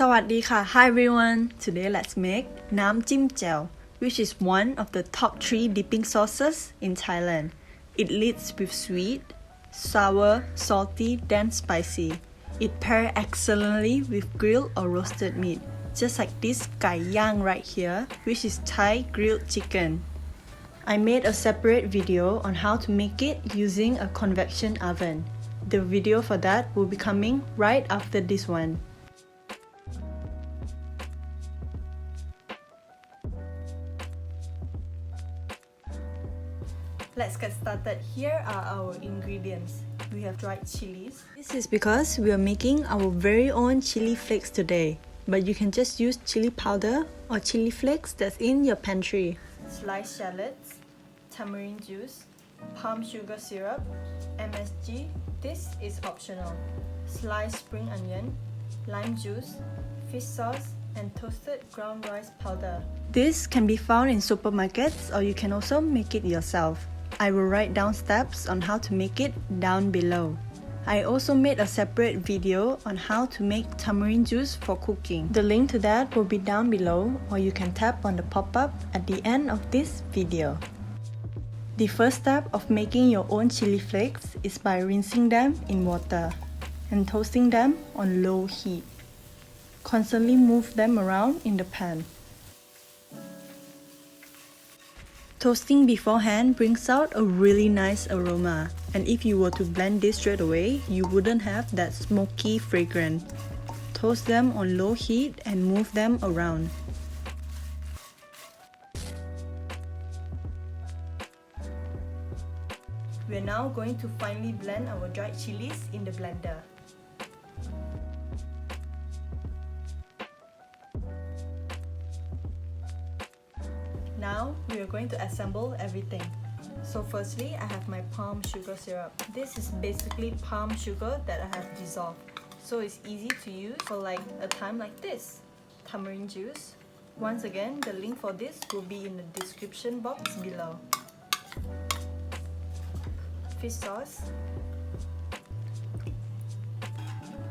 สวัสดีค่ะ Hi everyone. Today let's make Nam Jim Jaew, which is one of the top 3 dipping sauces in Thailand. It leads with sweet, sour, salty, then spicy. It pairs excellently with grilled or roasted meat, just like this gai yang right here, which is Thai grilled chicken. I made a separate video on how to make it using a convection oven. The video for that will be coming right after this one. Let's get started. Here are our ingredients. We have dried chilies. This is because we are making our very own chili flakes today, but you can just use chili powder or chili flakes that's in your pantry. Sliced shallots, tamarind juice, palm sugar syrup, MSG. This is optional. Sliced spring onion, lime juice, fish sauce, and toasted ground rice powder. This can be found in supermarkets, or you can also make it yourself. I will write down steps on how to make it down below. I also made a separate video on how to make tamarind juice for cooking. The link to that will be down below, or you can tap on the pop-up at the end of this video. The first step of making your own chili flakes is by rinsing them in water and toasting them on low heat. Constantly move them around in the pan. Toasting beforehand brings out a really nice aroma, and if you were to blend this straight away, you wouldn't have that smoky fragrance. Toast them on low heat and move them around. We're now going to finely blend our dried chilies in the blender. Now we are going to assemble everything. So firstly, I have my palm sugar syrup. This is basically palm sugar that I have dissolved, so it's easy to use for like a time like this. Tamarind juice. Once again, the link for this will be in the description box below. Fish sauce,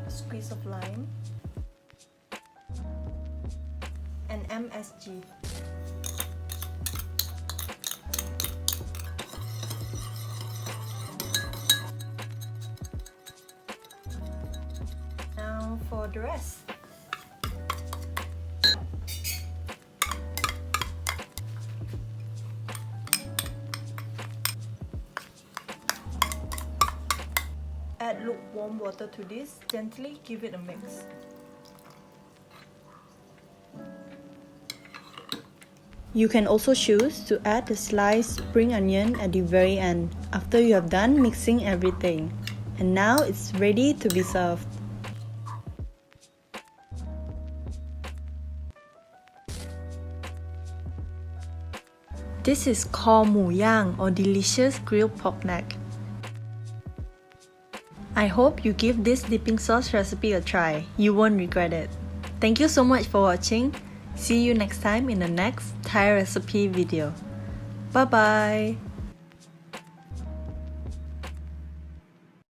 a squeeze of lime, and MSG. Now for the rest. Add lukewarm water to this, gently give it a mix. You can also choose to add the sliced spring onion at the very end, after you have done mixing everything. And now it's ready to be served. This is Khao mu yang, or delicious grilled pork neck. I hope you give this dipping sauce recipe a try. You won't regret it. Thank you so much for watching. See you next time in the next Thai recipe video. Bye bye!